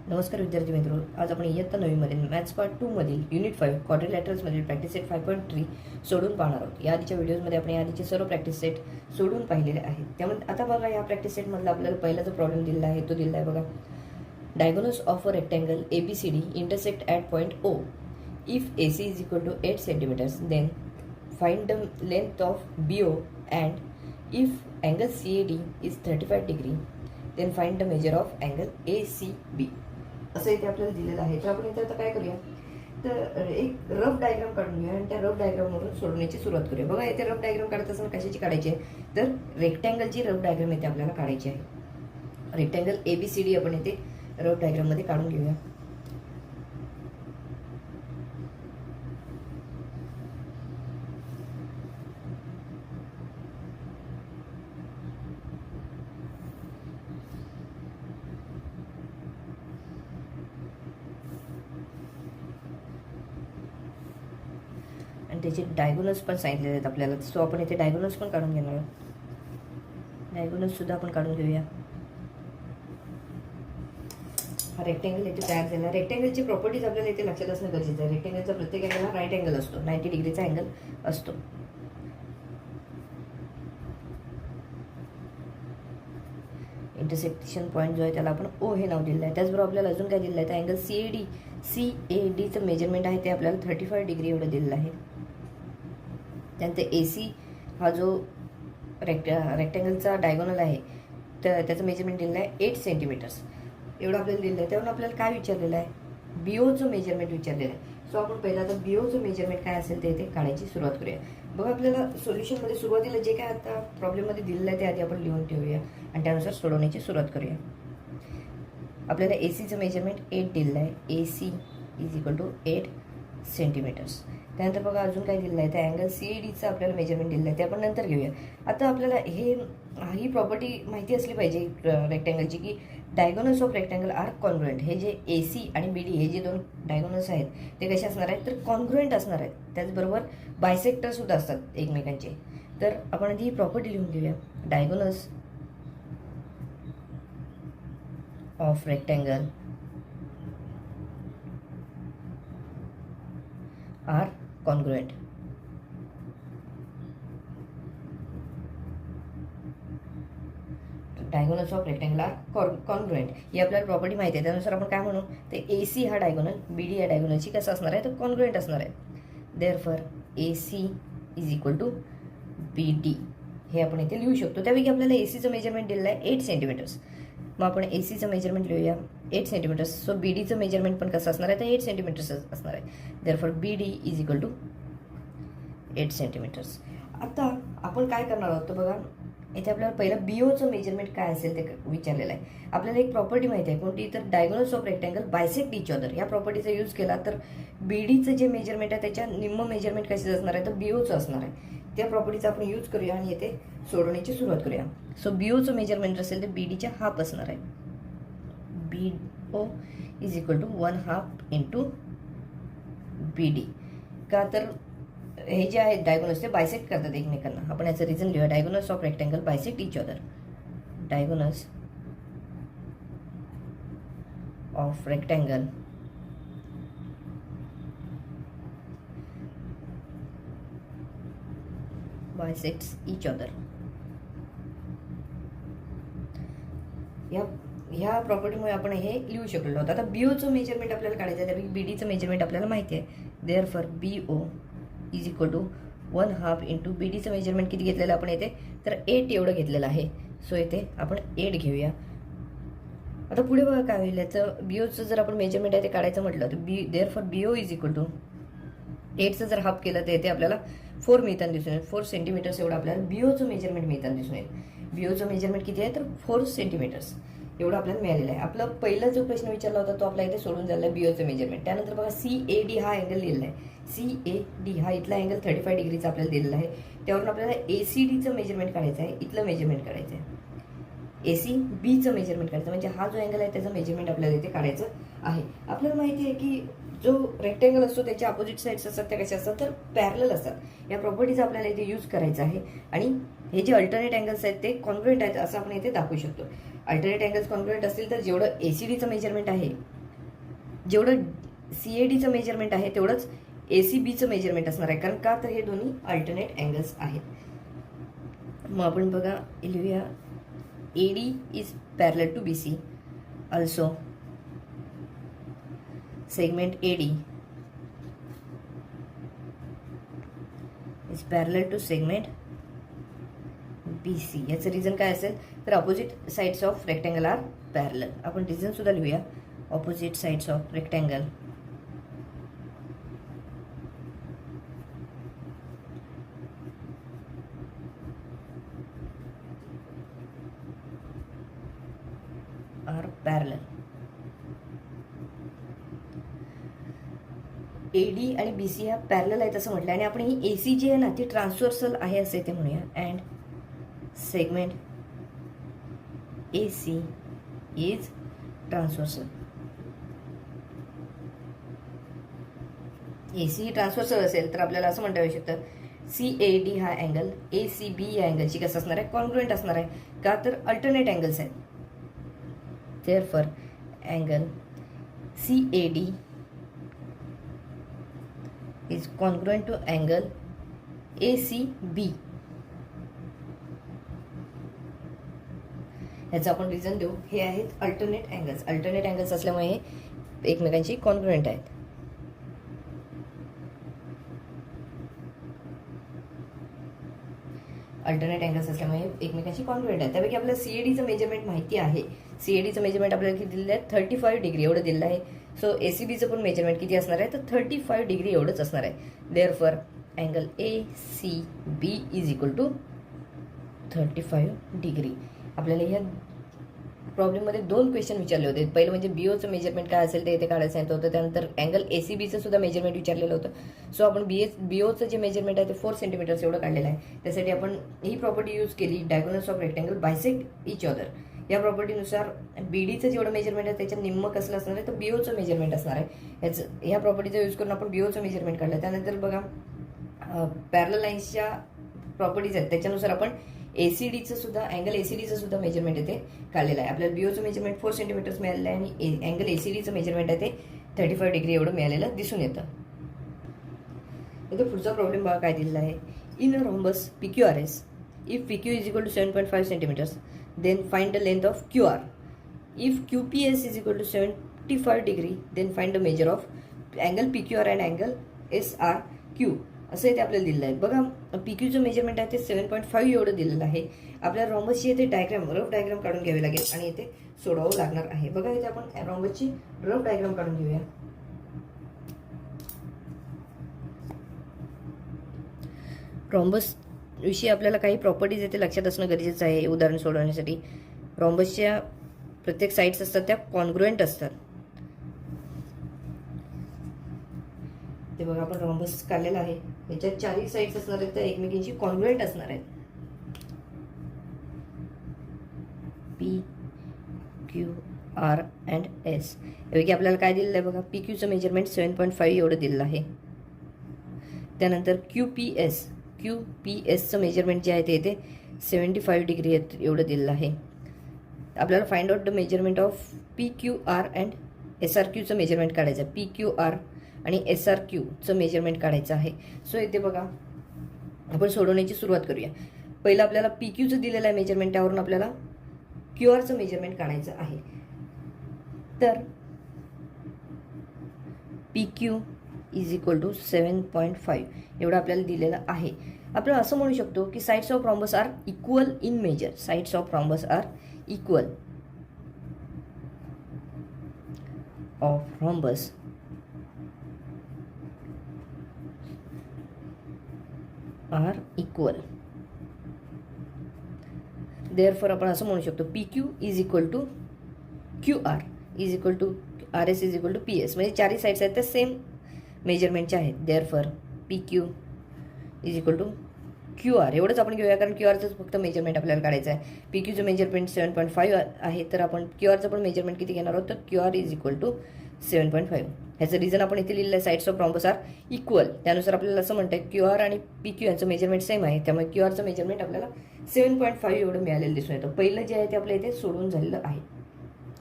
नमस्कार विद्यार्थी मित्रो, आज आपण इयत्ता 9वीमधील मॅथ्स पार्ट 2 मधील युनिट 5 क्वाड्रिलॅटरल्समधील प्रॅक्टिस सेट 5.3 सोडून पाहणार आहोत. या आधीच्या व्हिडिओजमध्ये आपण या आधीचे सर्व प्रॅक्टिस सेट सोडून पाहिलेले आहेत. त्यामुळे आता बघा, या प्रॅक्टिस सेटमधला आपल्याला पहिला जो प्रॉब्लेम दिलेला आहे तो दिलेला आहे बघा. Diagonals of a rectangle ABCD intersect at point O. If AC is equal to 8 centimetres then find the length of BO and if angle CAD is 35 degree then find the measure of angle ACB. असं इथे आपल्याला दिलेलं आहे. तर आपण इथे आता काय करूया, तर एक रफ डायग्राम काढून घेऊया आणि त्या रफ डायग्रामवरून सोडवण्याची सुरुवात करूया. बघा, इथे रफ डायग्राम काढत असताना कशाची काढायची आहे, तर रेक्टँगलची रफ डायग्राम इथे आपल्याला काढायची आहे. रेक्टँगल ABCD आपण इथे रफ डायग्राममध्ये काढून घेऊया. आणि त्याचे डायगोनल्स पण सांगितलेले आहेत आपल्याला, सो आपण इथे डायगोनल्स पण काढून घेणार आहोत. डायगोनल्स सुद्धा आपण काढून घेऊया. हा रेक्टँगल इथे तयार झाला. रेक्टँगलची प्रॉपर्टीज आपल्याला इथे लक्षात असणं गरजेचं आहे. रेक्टँगलचा प्रत्येक अँगल राईट अँगल असतो, 90 डिग्रीचा अँगल असतो. इंटरसेक्शन पॉईंट जो आहे त्याला आपण O हे नाव दिलेलं आहे. त्याचबरोबर आपल्याला अजून काय दिलेलं आहे, तर अँगल CADचं मेजरमेंट आहे ते आपल्याला 35 डिग्री एवढं दिलेलं आहे. त्यानंतर AC हा जो रेक्टँगलचा डायगोनल आहे तर त्याचं मेजरमेंट दिलेलं आहे 8 सेंटीमीटर्स एवढं आपल्याला दिलेलं आहे. त्यावरून आपल्याला काय विचारलेलं आहे, BOचं मेजरमेंट विचारलेलं आहे. सो आपण पहिला आता BOचं मेजरमेंट काय असेल ते इथे काढायची सुरुवात करूया. बघा, आपल्याला सोल्युशनमध्ये सुरुवातीला जे काय आता प्रॉब्लेममध्ये दिलेलं आहे ते आधी आपण लिहून ठेवूया आणि त्यानुसार सोडवण्याची सुरुवात करूया. आपल्याला ACचं मेजरमेंट 8 दिलेलं आहे. AC is equal to 8 centimetres. त्यानंतर बघा अजून काय दिलेलं आहे, तर अँगल CADचं आपल्याला मेजरमेंट दिलेलं आहे ते आपण नंतर घेऊया. आता आपल्याला ही प्रॉपर्टी माहिती असली पाहिजे रेक्टँगलची, की diagonals of rectangle are congruent. हे जे AC आणि BD हे जे दोन डायगोनल्स आहेत ते कसे असणार आहेत, तर कॉन्ग्रुएंट असणार आहेत. त्याचबरोबर बायसेक्टर सुद्धा असतात एकमेकांचे. तर आपण आधी ही प्रॉपर्टी लिहून घेऊया. Diagonals of rectangle are congruent. Diagonals of rectangle are congruent ही आपल्याला प्रॉपर्टी माहिती आहे. त्यानुसार आपण काय म्हणू, तर AC हा डायगोनल BD या डायगोनलची कसं असणार आहे, तर कॉन्ग्रुएंट असणार आहे. Therefore AC is equal to BD हे आपण इथे लिहू शकतो. त्यापैकी आपल्याला ACचं मेजरमेंट दिलेलं आहे 8 सेंटीमीटर्स. मग आपण ACचं मेजरमेंट लिहूया 8 सेंटीमीटर्स. सो BDचं मेजरमेंट पण कसं असणार आहे, तर 8 सेंटीमीटर्स असणार आहे. Therefore BD is equal to 8 centimetres. आता आपण काय करणार आहोत, तर बघा इथे आपल्याला पहिलं BOचं मेजरमेंट काय असेल ते विचारलेलं आहे. आपल्याला एक प्रॉपर्टी माहिती आहे कोणती, तर diagonals of rectangle bisect each other. या प्रॉपर्टीचा यूज केला तर BDचं जे मेजरमेंट आहे त्याच्या निम्म मेजरमेंट कशाचं असणार आहे, तर BOचं असणार आहे. त्या प्रॉपर्टीचा आपण यूज करूया आणि येथे सोडवण्याची सुरुवात करूया. सो BOचं मेजरमेंट असेल तर BDच्या हाफ असणार आहे. BO is equal to 1/2 into BD. का तर हे जे आहेत डायगोनल्स ते बायसेक्ट करतात एकमेकांना. आपण याचं रिझन लिहूया. Diagonals of rectangle bisect each other. Diagonals of rectangle bisects each other. ह्या प्रॉपर्टीमुळे आपण हे लिहू शकलो होतं. आता BOचं मेजरमेंट आपल्याला काढायचं आहे, त्यापैकी BDचं मेजरमेंट आपल्याला माहिती आहे. Therefore BO is equal to 1/2 into BDचं मेजरमेंट किती घेतलेलं आपण येते, तर 8 एवढं घेतलेलं आहे. सो येथे आपण 8 घेऊया. आता पुढे बघा काय होईल, याचं BOचं जर आपण मेजरमेंट आहे ते काढायचं म्हटलं तर therefore BO is equal to 8चं जर हाफ केलं तर येथे आपल्याला 4 मिळताना दिसून येईल. 4 सेंटीमीटर्स एवढं आपल्याला BOचं मेजरमेंट मिळताना दिसून येईल. BOचं मेजरमेंट किती आहे, तर 4 सेंटीमीटर्स एवढं आपल्याला मिळालेलं आहे. आपला पहिला जो प्रश्न विचारला होता तो आपला इथे सोडून झाला आहे BOचं मेजरमेंट. त्यानंतर बघा CAD हा अँगल दिलेला आहे. CAD हा इथला अँगल 35 डिग्रीचा आपल्याला दिलेला आहे. त्यावरून आपल्याला ACDचं मेजरमेंट काढायचं आहे, इथलं मेजरमेंट काढायचं आहे. ACBचं मेजरमेंट काढायचं, म्हणजे हा जो अँगल आहे त्याचं मेजरमेंट आपल्याला इथे काढायचं आहे. आपल्याला माहिती आहे की जो रेक्टँगल असतो त्याच्या अपोजिट साईड्स असतात त्या कशा असतात, तर पॅरलल असतात. या प्रॉपर्टीज आपल्याला इथे यूज करायचा आहे आणि हे जे अल्टरनेट अँगल्स आहेत ते कॉन्ग्रुएंट आहेत असं आपण इथे दाखवू शकतो. अल्टरनेट अँगल्स कॉन्ग्रुएंट असतील तर जेवढं ACDचं मेजरमेंट आहे जेवढं CADचं मेजरमेंट आहे तेवढंच ACBचं मेजरमेंट असणार आहे. कारण का तर हे दोन्ही अल्टरनेट अँगल्स आहेत. मग आपण बघा लिहूया AD is parallel to BC. Also segment AD is parallel to segment BC. याचं रिझन काय असेल तर opposite sides of rectangle are parallel. आपण रिझन सुद्धा लिहूया. Opposite sides of rectangle are parallel. AD आणि BC ह्या पॅरलल आहेत असं म्हटलं आणि आपण ही AC जी आहे ना ती ट्रान्सव्हर्सल आहे असे ते म्हणूया. And segment AC is transversal. AC he transversal असेल तर आपल्याला असं म्हणता येऊ शकतं CAD हा अँगल ACB या अँगलची कसं असणार आहे कॉन्ग्रुएंट असणार आहे. का तर अल्टरनेट अँगल्स आहेत. Therefore angle CAD is congruent to angle ACB. याचं आपण रिझन देऊ. हे आहेत अल्टरनेट अँगल्स. अल्टरनेट अँगल्स असल्यामुळे हे एकमेकांशी कॉन्ग्रुएंट आहेत. अल्टरनेट अँगल्स असल्यामुळे एकमेकांशी कॉन्ग्रुएंट आहेत. त्यापैकी आपल्याला CADचं मेजरमेंट माहिती आहे. CADचं मेजरमेंट आपल्याला किती दिलेलं आहे 35 डिग्री एवढं दिलेलं आहे. सो ACBचं पण मेजरमेंट किती असणार आहे तर 35 डिग्री एवढंच असणार आहे. Therefore angle ACB is equal to 35 degree. आपल्याला ह्या प्रॉब्लेममध्ये 2 क्वेश्चन विचारले होते. पहिलं म्हणजे BOचं मेजरमेंट काय असेल ते इथे काढायला सांगितलं होतं. त्यानंतर अँगल ACBचं सुद्धा मेजरमेंट विचारलेलं होतं. सो आपण BOचं जे मेजरमेंट आहे ते 4 सेंटीमीटर्स एवढं काढलेलं आहे. त्यासाठी आपण ही प्रॉपर्टी यूज केली diagonals of rectangle bisect each other. या प्रॉपर्टीनुसार BDचं जेवढं मेजरमेंट आहे त्याच्या निम्म कसलं असणार आहे तर BOचं मेजरमेंट असणार आहे. ह्या प्रॉपर्टीचा यूज करून आपण BOचं मेजरमेंट काढलं. त्यानंतर बघा पॅरलल लाईन्सच्या प्रॉपर्टीज आहेत त्याच्यानुसार आपण ACDचं सुद्धा अँगल ACDचं सुद्धा मेजरमेंट येथे काढलेलं आहे. आपल्याला BOचं मेजरमेंट 4 सेंटीमीटर्स मिळालेलं आहे आणि अँगल ACDचं मेजरमेंट आहे ते 35 डिग्री एवढं मिळालेलं दिसून येतं. इथे पुढचा प्रॉब्लेम बघा काय दिलेला आहे. In a rhombus PQRS if PQ is equal to 7.5 centimetres then find the length of QR. If QPS is equal to 75 degree, then find the measure of angle PQR and angle SRQ. असं इथे आपल्याला दिलेलं आहे. बघा PQचं measurement आहे ते 7.5 एवढं दिलेलं आहे. आपल्याला रॉम्बसची इथे रफ डायग्राम काढून घ्यावी लागेल आणि इथे सोडवावं लागणार आहे. बघा इथे आपण रॉम्बसची रफ डायग्राम काढून घेऊया. रॉम्बस विषयी आपल्याला काही प्रॉपर्टीज येथे लक्षात असणं गरजेचं आहे. उदाहरण सोडवण्यासाठी रॉम्बसच्या प्रत्येक साइड्स असतात त्या कॉन्ग्रुएंट असतात. ते बघा आपण रॉम्बस काढलेला आहे. याच्यात 4 साइड्स असणार आहेत त्या एकमेकींशी कॉन्ग्रुएंट असणार आहेत. P, Q, R and S. यापैकी आपल्याला काय दिलेलं आहे बघा PQचं मेजरमेंट 7.5 एवढं दिलेलं आहे. त्यानंतर QPSचं मेजरमेंट जे आहे ते इथे 75 डिग्री एवढं दिलेलं आहे. आपल्याला find out the measurement of PQR and SRQचं मेजरमेंट काढायचं आहे. PQR आणि SRQचं मेजरमेंट काढायचं आहे. सो इथे बघा आपण सोडवण्याची सुरुवात करूया. पहिलं आपल्याला PQचं दिलेलं आहे मेजरमेंट त्यावरून आपल्याला QRचं मेजरमेंट काढायचं आहे. तर PQ इज इक्वल टू 7.5 एवढं आपल्याला दिलेलं आहे. आपल्याला असं म्हणू शकतो की sides of rhombus are equal in measure. Sides of rhombus are equal of rhombus are equal. Therefore आपण असं म्हणू शकतो PQ is equal to QR is equal to RS is equal to PS. म्हणजे 4 साइड्स आहेत त्या same मेजरमेंटचे आहेत. Therefore PQ is equal to QR एवढंच आपण घेऊया कारण QRचं फक्त मेजरमेंट आपल्याला काढायचं आहे. PQचं मेजरमेंट 7.5 आहे तर आपण QRचं पण मेजरमेंट किती घेणार आहोत तर QR इज इक्वल टू 7.5. ह्याचं रिझन आपण इथे लिहिलं आहे sides of rhombus are equal. त्यानुसार आपल्याला असं म्हणतं आहे QR आणि PQ यांचं मेजरमेंट सेम आहे त्यामुळे QRचं मेजरमेंट आपल्याला 7.5 एवढं मिळालेलं दिसून येतं. पहिलं जे आहे ते आपल्या इथे सोडून झालेलं आहे.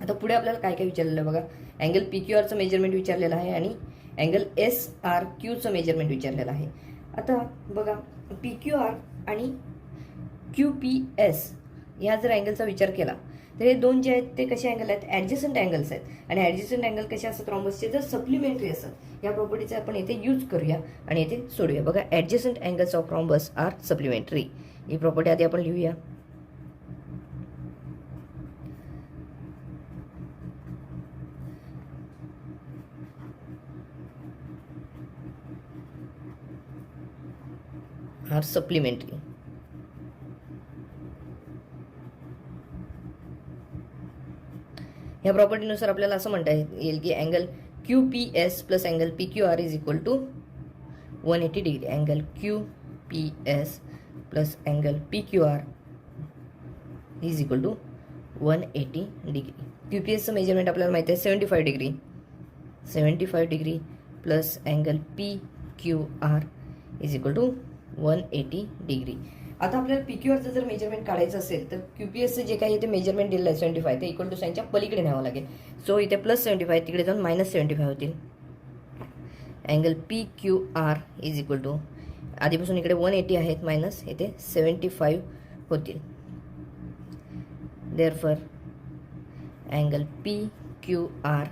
आता पुढे आपल्याला काय काय विचारलेलं आहे बघा. अँगल पी क्यू आरचं मेजरमेंट विचारलेलं आहे आणि अँगल एस आर क्यूचं मेजरमेंट विचारलेलं आहे. आता बघा पी क्यू आर आणि क्यू पी एस ह्या जर अँगलचा विचार केला तर हे दोन जे आहेत ते कसे अँगल आहेत, ॲडजस्टंट अँगल्स आहेत. आणि ॲडजस्टंट अँगल कसे असतात रॉम्बसचे, जर सप्लिमेंटरी असतात. या प्रॉपर्टीचा आपण येथे यूज करूया आणि येथे सोडूया. बघा adjacent angles of rhombus are supplementary. ही प्रॉपर्टी आधी आपण लिहूया. Are supplementary. ह्या प्रॉपर्टीनुसार आपल्याला असं म्हणता येईल की angle Q P S plus angle P Q R is equal to 180 degree. Angle Q P S plus angle P Q R is equal to 180 degree. Q P एसचं मेजरमेंट आपल्याला माहिती आहे 75 degree. 75 degree plus angle P Q R is equal to 180 degree. आता आपल्याला P Q आरचं जर measurement काढायचं असेल तर क्यू पी एसचं जे काही इथे मेजरमेंट दिलं आहे 75 ते इक्वल टू साईनच्या पलीकडे न्यावं लागेल. सो इथे +75 तिकडे जाऊन -75 होतील. Angle P Q R is equal to आधीपासून इकडे 180 आहेत मायनस इथे 75 होतील. Therefore angle P Q R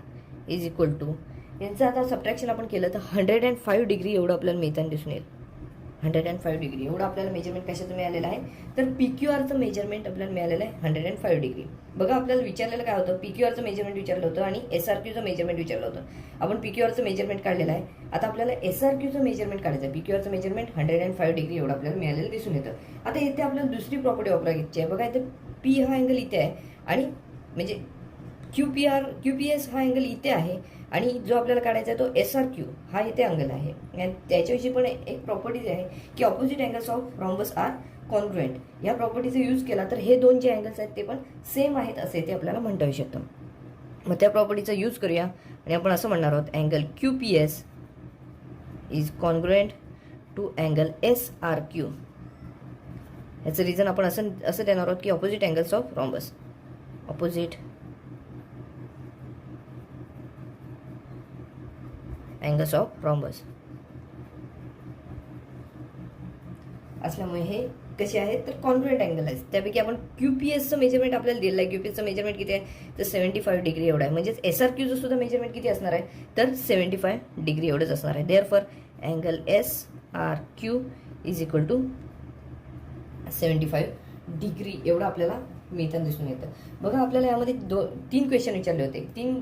is equal to यांचं आता सबट्रॅक्शन आपण केलं तर 105 डिग्री एवढं आपल्याला मिळताना दिसून येईल. 105 डिग्री एवढं आपल्याला मेजरमेंट कशाचं मिळालेलं आहे तर पी क्यू आरचं मेजरमेंट आपल्याला मिळालेलं आहे 105 डिग्री. बघा आपल्याला विचारलेलं काय होतं, पी क्यू आरचं मेजरमेंट विचारलं होतं आणि एस आर क्यूचं मेजरमेंट विचारलं होतं. आपण पी क्यू आरचं मेजरमेंट काढलेलं आहे. आता आपल्याला एस आर क्यूचं मेजरमेंट काढायचं आहे. पी क्यू आरचं मेजरमेंट 105 डिग्री एवढं आपल्याला मिळालेलं दिसून येतं. आता इथे आपल्याला दुसरी प्रॉपर्टी वापरायची आहे. बघा इथे पी हा अँगल इथे आहे आणि म्हणजे क्यू पी एस हा अँगल इथे आहे आणि जो आपल्याला काढायचा आहे तो एस आर क्यू हा इथे अँगल आहे. आणि त्याच्याविषयी पण एक प्रॉपर्टीज आहे की opposite angles of rhombus are congruent. या प्रॉपर्टीचा यूज केला तर हे दोन जे अँगल्स आहेत ते पण सेम आहेत असे ते आपल्याला म्हणता येऊ शकतं. मग त्या प्रॉपर्टीचा यूज करूया आणि आपण असं म्हणणार आहोत angle Q P S is congruent to angle S R Q. याचं रिझन आपण असं देणार आहोत की opposite angles of rhombus, opposite angles of rhombus असल्यामुळे हे कसे आहेत तर कॉन्ग्रुएंट अँगल आहेत. त्यापैकी आपण क्यूपीएसचं मेजरमेंट आपल्याला दिलं आहे. क्यूपीएसचं मेजरमेंट किती आहे तर 75 डिग्री एवढं आहे. म्हणजेच एस आर क्यूचं सुद्धा मेजरमेंट किती असणार आहे तर 75 डिग्री एवढंच असणार आहे. Therefore angle S R Q is equal to 75 degree एवढं आपल्याला मिळताना दिसून येतं. बघा आपल्याला यामध्ये 3 क्वेश्चन विचारले होते. 3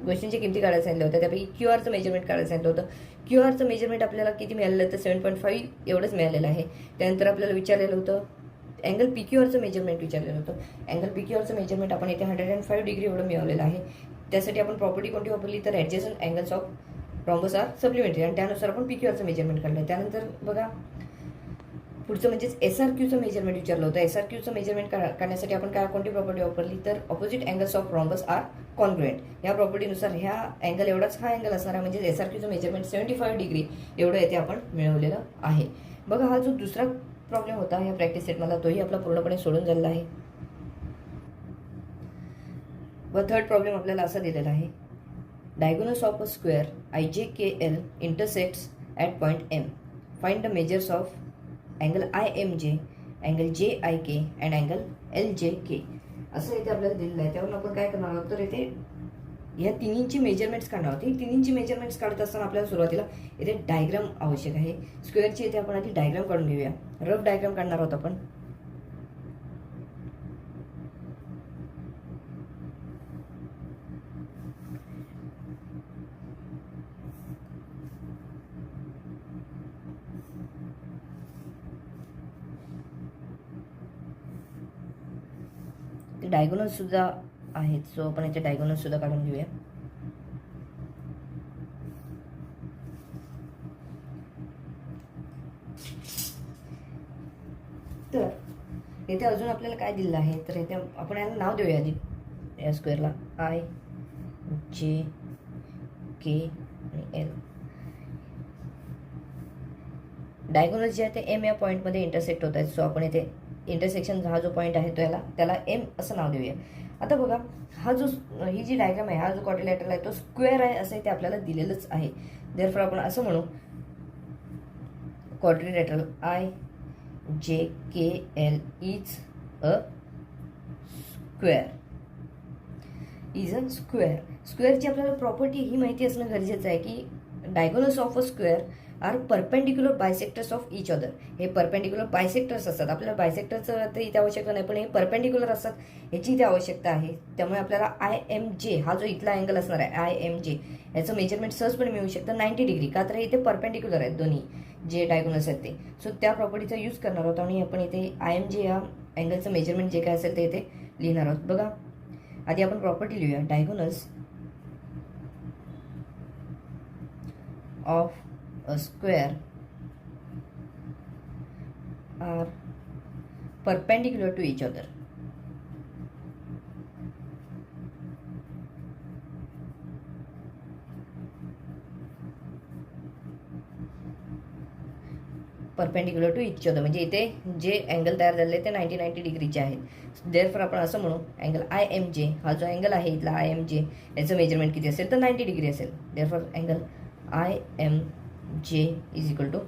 क्वेश्चनच्या किमती काढायला सांगितलं होतं. त्यापैकी क्यू आरचं मेजरमेंट काढायला सांगितलं होतं. क्यू आरचं मेजरमेंट आपल्याला किती मिळालेलं तर 7.5 एवढंच मिळालेलं आहे. त्यानंतर आपल्याला विचारलेलं होतं अँगल पी क्यू आरचं मेजरमेंट विचारलेलं होतं. अँगल पी क्यू आरचं मेजरमेंट आपण इथे 105 डिग्री एवढं मिळवलेलं आहे. त्यासाठी आपण प्रॉपर्टी कोणती वापरली तर adjacent angles of rhombus are supplementary आणि त्यानुसार आपण पी क्यू आरचं मेजरमेंट काढलं. त्यानंतर बघा पुढचं म्हणजेच एस आर क्यूचं मेजरमेंट विचारलं होतं. एस आर क्यूचं मेजरमेंट करण्यासाठी आपण कोणती प्रॉपर्टी वापरली तर opposite angles of rhombus are congruent. या प्रॉपर्टीनुसार ह्या अँगल एवढाच हा अँगल असणार आहे. म्हणजे एस आर क्यूचं मेजरमेंट 75 डिग्री एवढं येथे आपण मिळवलेलं आहे. बघा हा जो दुसरा प्रॉब्लेम होता या प्रॅक्टिस सेटमधला तोही आपला पूर्णपणे सोडून झालेला आहे. व थर्ड प्रॉब्लेम आपल्याला असा दिलेला आहे diagonals of a square IJKL intersects at point M. Find the measures of angle IMJ, angle JIK and angle LJK. असं इथे आपल्याला दिलेलं आहे. त्यावरून आपण काय करणार आहोत तर इथे या तिन्हींची मेजरमेंट्स काढणार आहोत. ही तिन्हींची मेजरमेंट्स काढत असताना आपल्याला सुरुवातीला इथे डायग्राम आवश्यक आहे. स्क्वेअरची इथे आपण आधी डायग्राम काढून घेऊया. रफ डायग्राम काढणार आहोत आपण. डायगोनल सुद्धा आहेत. सो आपण इथे डायगोनल सुद्धा काढून घेऊया. तर इथे अजून आपल्याला काय दिलेलं आहे तर इथे आपण याला नाव देऊया आधी या स्क्वेअरला IJK आणि L. डायगोनल जे आहे ते M या पॉईंटमध्ये इंटरसेक्ट होत आहेत. सो आपण इथे इंटरसेक्शन हा जो पॉईंट आहे त्याला एम असं नाव देऊया. आता बघा हा जो ही जी डायग्राम आहे, हा जो क्वाड्रिलॅटरल आहे तो स्क्वेअर आहे असं ते आपल्याला दिलेलंच आहे. देअरफॉर आपण असं म्हणू quadrilateral IJKL is a square. स्क्वेअरची आपल्याला प्रॉपर्टी ही माहिती असणं गरजेचं आहे की diagonals of a square are perpendicular bisectors of each other. हे परपेंडिक्युलर बायसेक्टर्स असतात. आपल्याला बायसेक्टरचं तर इथे आवश्यकता नाही, पण हे परपेंडिक्युलर असतात ह्याची इथे आवश्यकता आहे. त्यामुळे आपल्याला IMJ हा जो इथला अँगल असणार आहे IMJ याचं मेजरमेंट सहजपणे मिळू शकतं 90 डिग्री. का तर इथे परपेंडिक्युलर आहेत दोन्ही जे डायगोनल्स आहेत ते. सो त्या प्रॉपर्टीचा यूज करणार आहोत आणि आपण इथे IMJ या अँगलचं मेजरमेंट जे काय असेल ते इथे लिहिणार आहोत. बघा आधी आपण प्रॉपर्टी लिहूया. Diagonals of a square are perpendicular to each other. Perpendicular to each other म्हणजे इथे जे अँगल तयार झालेले ते 90 डिग्रीचे आहेत. देअरफॉर आपण असं म्हणू अँगल IMJ हा जो अँगल आहे इथला IMJ याचं मेजरमेंट किती असेल तर 90 डिग्री असेल. Therefore angle IMJ is equal to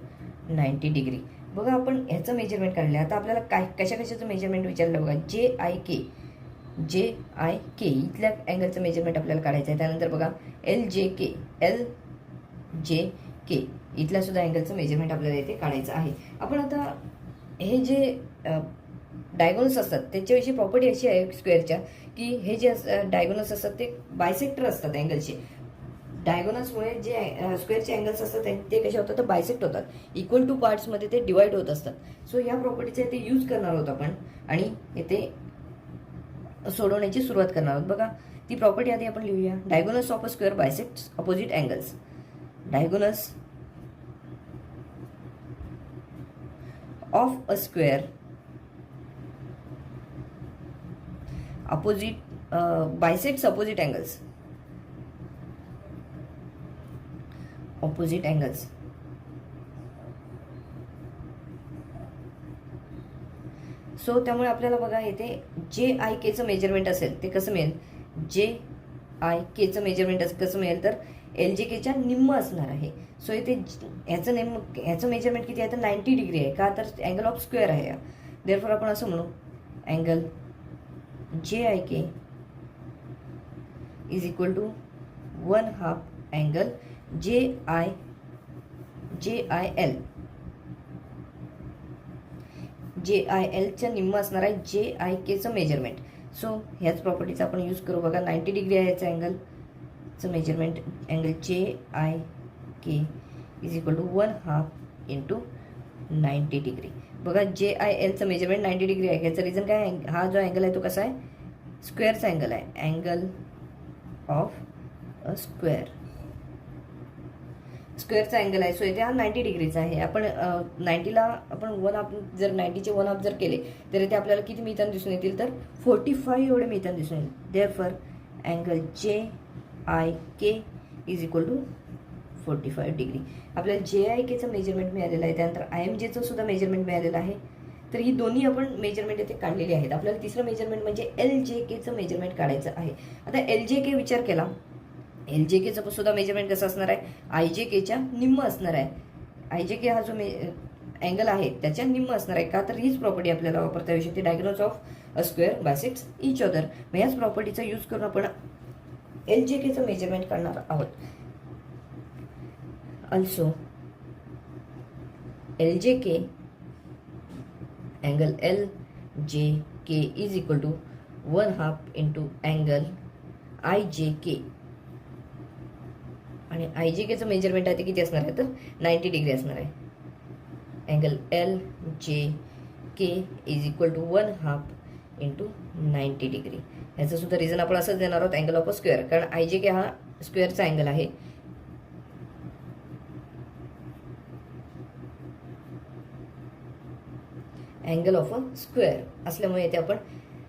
90 degree. बघा आपण ह्याचं मेजरमेंट काढलं. आता आपल्याला कशाचं मेजरमेंट विचारलं बघा. JIK इथल्या अँगलचं मेजरमेंट आपल्याला काढायचं आहे. त्यानंतर बघा LJK इथल्या सुद्धा अँगलचं मेजरमेंट आपल्याला इथे काढायचं आहे. आपण आता हे जे डायगोनल्स असतात त्याच्याविषयी प्रॉपर्टी अशी आहे स्क्वेअरच्या की हे जे डायगोनल्स असतात ते बायसेक्टर असतात अँगलचे. डायगोनल्समुळे जे स्क्वेअरचे अँगल्स असतात ते कसे होतात तर बायसेक्ट होतात. इक्वल टू पार्ट्समध्ये ते डिवाइड होत असतात. सो या प्रॉपर्टीचा इथे यूज करणार आहोत आपण आणि इथे सोडवण्याची सुरुवात करणार आहोत. बघा ती प्रॉपर्टी आधी आपण लिहूया. Diagonals of a square bisects opposite angles. डायगोनल्स of a square bisects opposite angles. So त्यामुळे आपल्याला बघा इथे JIKचं मेजरमेंट असेल ते कसं मिळेल. JIKचं मेजरमेंट कसं मिळेल तर LJKच्या निम्म असणार आहे. सो इथे ह्याचं मेजरमेंट किती आहे तर 90 डिग्री आहे. का तर अँगल ऑफ स्क्वेअर आहे. देअरफॉर आपण असं म्हणू angle JIK is equal to 1/2 angle JIL. JILच्या निम्म असणार आहे JIKचं मेजरमेंट. सो ह्याच प्रॉपर्टीचा आपण यूज करू. बघा 90 डिग्री आहे याचं अँगलचं measurement. Angle JIK is equal to 1/2 into 90 degree. बघा JILचं मेजरमेंट 90 डिग्री आहे. याचं रिझन काय आहे. हा जो अँगल आहे तो कसा आहे स्क्वेअरचा अँगल आहे. अँगल ऑफ अ स्क्वेअरचा अँगल आहे. सो इथे हा 90 डिग्रीचा आहे. आपण 90ला आपण 1/2 जर 90चे 1/2 जर केले तर इथे आपल्याला किती मिळताना दिसून येतील तर 45 एवढे मिळताना दिसून येईल. Therefore angle JIK is equal to 45 degree. आपल्याला JIKचं मेजरमेंट मिळालेलं आहे. त्यानंतर IMJचं सुद्धा मेजरमेंट मिळालेलं आहे. तर ही दोन्ही आपण मेजरमेंट इथे काढलेली आहेत. आपल्याला तिसरं मेजरमेंट म्हणजे LJKचं मेजरमेंट काढायचं आहे. आता LJK विचार केला. LJKचं सुद्धा मेजरमेंट कसं असणार आहे IJKच्या निम्म असणार आहे. IJK हा जो अँगल आहे त्याच्या निम्म असणार आहे. का तर हीच प्रॉपर्टी आपल्याला वापरता येऊ शकते. Diagonals of a square bisects each other. मग याच प्रॉपर्टीचा यूज करून आपण LJKचं मेजरमेंट काढणार आहोत. Also LJK angle LJK is equal to 1/2 into angle IJK. आणि IJKचं मेजरमेंट आहे ते किती असणार आहे तर 90 डिग्री असणार आहे. Angle LJK is equal to 1/2 into 90 degree. ह्याचं सुद्धा रिझन आपण असंच देणार आहोत अँगल ऑफ अ स्क्वेअर. कारण IJK हा स्क्वेअरचा अँगल आहे. अँगल ऑफ अ स्क्वेअर असल्यामुळे इथे आपण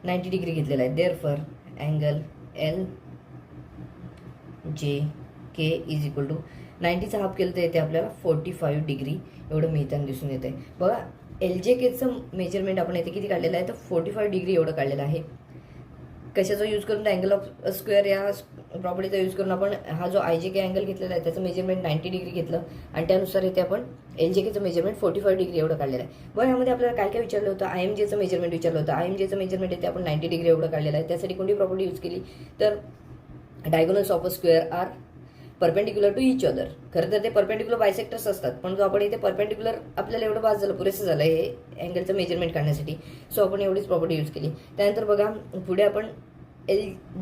90 डिग्री घेतलेला आहे. Therefore angle LJK is equal to 90चा हाफ केलं तर इथे आपल्याला 45 डिग्री एवढं मिळताना दिसून येते. बघा LJKचं मेजरमेंट आपण इथे किती काढलेलं आहे तर 45 डिग्री एवढं काढलेलं आहे. कशाचा यूज करून, अँगल ऑफ स्क्वेअर या प्रॉपर्टीचा यूज करून आपण हा जो IJK अँगल घेतलेला आहे त्याचं मेजरमेंट 90 डिग्री घेतलं आणि त्यानुसार इथे आपण LJKचं मेजरमेंट 45 डिग्री एवढं काढलेलं आहे. बरं, यामध्ये आपल्याला काय काय विचारलं होतं, IMJचं मेजरमेंट विचारलं होतं. IMJचं मेजरमेंट इथे आपण 90 डिग्री एवढं काढलेलं आहे. त्यासाठी कोणती प्रॉपर्टी यूज केली तर diagonals of a square are perpendicular to each other. खरं तर ते परपेंडिक्युलर बायसेक्टर्स असतात, पण जो आपण इथे परपेंडिक्युलर आपल्याला एवढं बास झालं, पुरेसं झालं हे अँगलचं मेजरमेंट काढण्यासाठी. सो आपण एवढीच प्रॉपर्टी यूज केली. त्यानंतर बघा पुढे आपण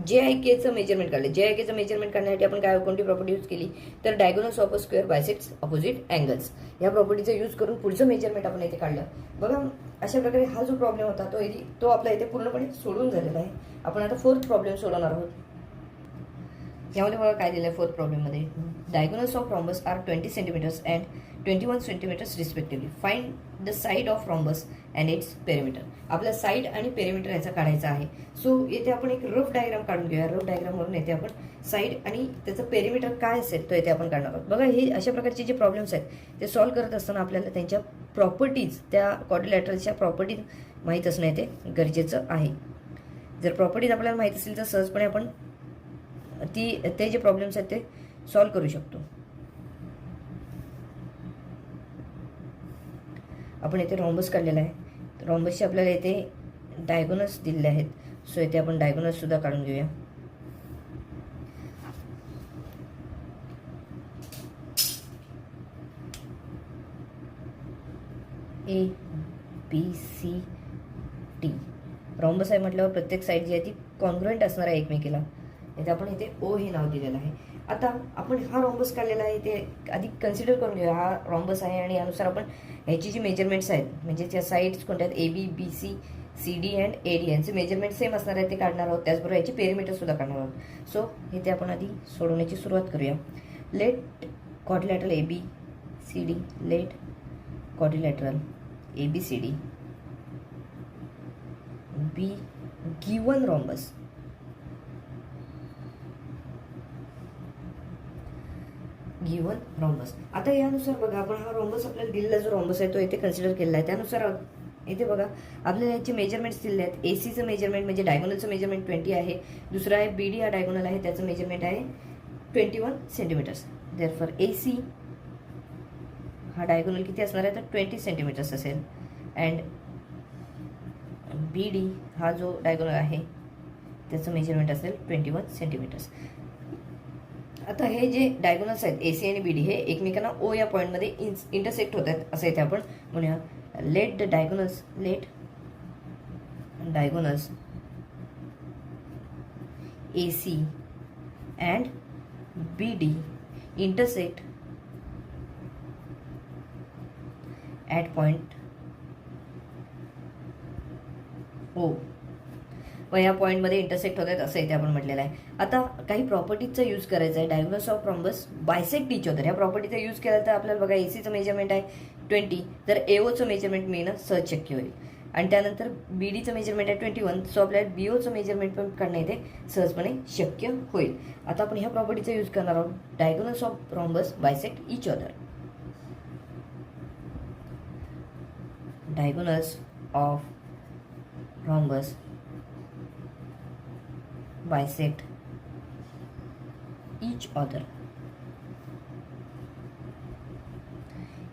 JIKचं मेजरमेंट काढलं. JIKचं मेजरमेंट काढण्यासाठी आपण काय कोणती प्रॉपर्टी यूज केली तर diagonals of a square bisects opposite angles. या प्रॉपर्टीचा यूज करून पुढचं मेजरमेंट आपण इथे काढलं. बघा, अशा प्रकारे हा जो प्रॉब्लेम होता तो आपला इथे पूर्णपणे सोडून झालेला आहे. आपण आता फोर्थ प्रॉब्लेम सोडवणार आहोत. यामध्ये बघा काय दिलं आहे फोर्थ प्रॉब्लेममध्ये. Diagonals of rhombus are 20 centimetres and 21 centimetres respectively. Find the side of rhombus and its perimeter. आपल्या साईड आणि पेरिमीटर याचा काढायचा आहे. सो येथे आपण एक रफ डायग्राम काढून घेऊया. रफ डायग्रामवरून येथे आपण साईड आणि त्याचं पेरिमीटर काय असेल तो येथे आपण काढणार आहोत. बघा, हे अशा प्रकारचे जे प्रॉब्लेम्स आहेत ते सॉल्व्ह करत असताना आपल्याला त्यांच्या प्रॉपर्टीज, त्या क्वाड्रिलॅटरलच्या प्रॉपर्टीज माहीत असणं येथे गरजेचं आहे. जर प्रॉपर्टीज आपल्याला माहीत असेल तर सहजपणे आपण ते जे प्रॉब्लेम्स आहेत ते सॉल्व्ह करू शकतो. आपण येथे रॉम्बस काढलेला आहे. रॉम्बसचे आपल्याला येथे डायगोनल्स दिलेले आहेत. सो येथे आपण डायगोनल्स सुद्धा काढून घेऊया. ABCD रॉम्बस आहे म्हटल्यावर प्रत्येक साईड जी आहे ती कॉन्ग्रुएंट असणार आहे एकमेकीला. इथे आपण इथे O हे नाव दिलेलं आहे. आता आपण हा रॉम्बस काढलेला आहे ते आधी कन्सिडर करून घेऊया. हा रॉम्बस आहे आणि यानुसार आपण ह्याची जी मेजरमेंट्स आहेत म्हणजे त्या साईड्स कोणत्या आहेत AB, BC, CD and AD यांचे मेजरमेंट सेम असणार आहे ते काढणार आहोत. त्याचबरोबर याची पेरिमीटर सुद्धा काढणार आहोत. सो इथे आपण आधी सोडवण्याची सुरुवात करूया. Let quadrilateral ABCD, let quadrilateral ABCD be given rhombus. Given rhombus. आता यानुसार बघा आपण हा रॉम्बस आपल्याला दिलेला जो रॉम्बस आहे तो इथे कन्सिडर केलेला आहे. त्यानुसार इथे बघा आपल्याला याचे मेजरमेंट्स दिलेले आहेत. ACचं मेजरमेंट म्हणजे डायगोनलचं मेजरमेंट 20 आहे. दुसरा आहे BD हा डायगोनल आहे, त्याचं मेजरमेंट आहे 21 सेंटीमीटर्स. देअरफॉर AC हा डायगोनल किती असणार आहे तर 20 सेंटीमीटर्स असेल. अँड BD हा जो डायगोनल आहे त्याचं मेजरमेंट असेल 21 सेंटीमीटर्स. आता हे जे डायगोनल्स आहेत AC आणि BD हे एकमेकांना O या पॉईंटमध्ये इंटरसेक्ट होत आहेत असं इथे आपण म्हणूया. Let the diagonals AC and BD intersect at point O व या पॉईंटमध्ये इंटरसेक्ट होत आहेत असं इथे आपण म्हटलेलं आहे. आता काही प्रॉपर्टीजचा यूज करायचा आहे. Diagonals of rhombus bisect each other. या प्रॉपर्टीचा यूज केला तर आपल्याला बघा ACचं मेजरमेंट आहे 20 तर AOचं मेजरमेंट मिळणं सहज शक्य होईल. आणि त्यानंतर BDचं मेजरमेंट आहे 21 सो आपल्याला BOचं मेजरमेंट पण काढणं इथे सहजपणे शक्य होईल. आता आपण ह्या प्रॉपर्टीचा यूज करणार आहोत. Diagonals of rhombus bisect each other. Diagonals of rhombus bisect each other.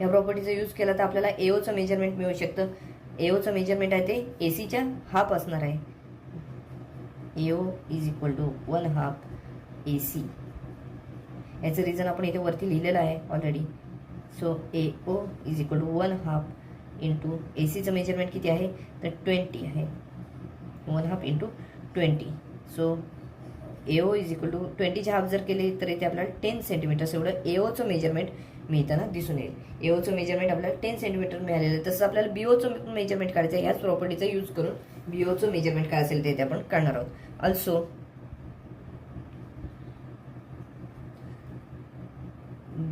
या प्रॉपर्टीचा यूज केला तर आपल्याला AOचं मेजरमेंट मिळू शकतं. AOचं मेजरमेंट आहे ते ACच्या हाफ असणार आहे. AO is equal to 1/2 AC. याचं रिझन आपण इथे वरती लिहिलेलं आहे already. So AO is equal to 1/2 into ACचं मेजरमेंट किती आहे तर 20 आहे. 1/2 into 20. So AO is equal to 20चे हाफ जर केले तर इथे आपल्याला 10 सेंटीमीटर्स एवढं AOचं मेजरमेंट मिळताना दिसून येईल. AOचं मेजरमेंट आपल्याला 10 सेंटीमीटर मिळालेलं आहे. तसंच आपल्याला BOचं मेजरमेंट काढायचं आहे. याच प्रॉपर्टीचा यूज करून BOचं मेजरमेंट काय असेल ते इथे आपण काढणार आहोत. Also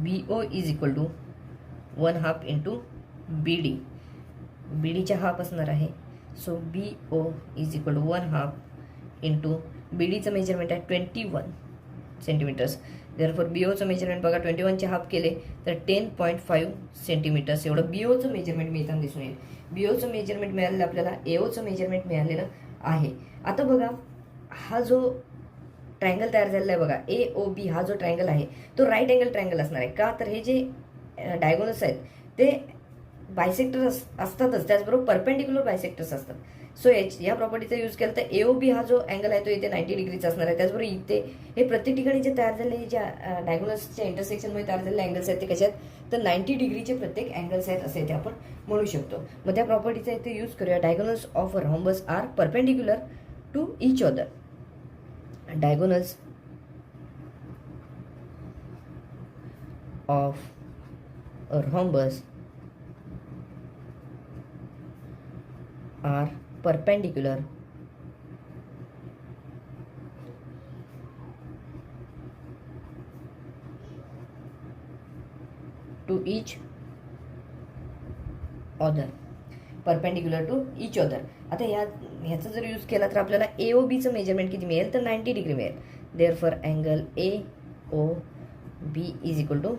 BO is equal to 1/2 into BD. BDच्या हाफ असणार आहे. So BO is equal to 1/2 into BDचं मेजरमेंट आहे 21 सेंटीमीटर्स. देअरफॉर बीओचं मेजरमेंट बघा 21चे हाफ केले तर 10.5 सेंटीमीटर्स एवढं बीओचं मेजरमेंट मिळताना दिसून येईल. बीओचं मेजरमेंट मिळालेलं आपल्याला एओचं मेजरमेंट मिळालेलं आहे. आता बघा हा जो ट्रायंगल तयार झालेला आहे बघा AOB हा जो ट्रायंगल आहे तो राईट अँगल ट्रायंगल असणार आहे का, तर हे जे डायगोनल्स आहेत ते बायसेक्टर असतातच, त्याचबरोबर परपेंडिक्युलर बायसेक्टर्स असतात. सो या प्रॉपर्टीचा यूज केला तर AOB हा जो अँगल आहे तो इथे 90 डिग्रीचा असणार आहे. त्याचबरोबर इथे हे प्रत्येक ठिकाणी जे तयार झालेले ज्या डायगोनल्सच्या इंटरसेक्शनमुळे तयार झालेले अँगल्स आहेत ते कशात तर 90 डिग्रीचे प्रत्येक अँगल्स आहेत असे इथे आपण म्हणू शकतो. मग त्या प्रॉपर्टीचा इथे यूज करूया. Diagonals of a rhombus are perpendicular to each other. Diagonals of a rhombus are perpendicular to each other. Perpendicular to each other. आता ह्याचा जर यूज केला तर आपल्याला AOBचं मेजरमेंट किती मिळेल तर 90 डिग्री मिळेल. Therefore angle AOB is equal to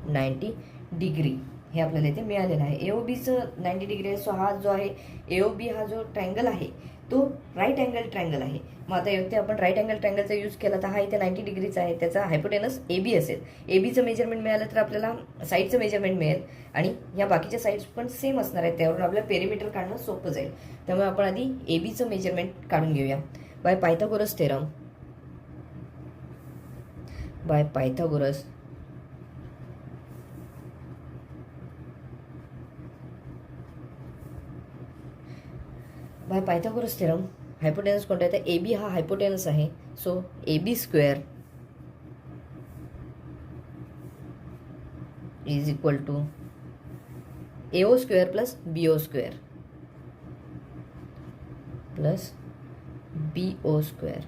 90 degree हे आपल्याला इथे मिळालेलं आहे. AOBचं 90 डिग्री आहे. सो हा जो आहे AOB हा जो ट्रायंगल आहे तो राईट अँगल ट्रायंगल आहे. मग आता इथे आपण राईट अँगल ट्रायंगलचा यूज केला तर हा इथे 90 डिग्रीचा आहे. त्याचा हायपोटेनस AB असेल. ABचं मेजरमेंट मिळालं तर आपल्याला साईडचं मेजरमेंट मिळेल आणि या बाकीच्या साईड्स पण सेम असणार आहेत. त्यावरून आपल्याला पेरिमीटर काढणं सोपं जाईल. त्यामुळे आपण आधी ABचं मेजरमेंट काढून घेऊया. By Pythagoras theorem by Pythagoras by Pythagoras theorem hypotenuse कोणता आहे तर AB हा हायपोटेनस आहे. So AB square is equal to AO square plus BO square plus BO square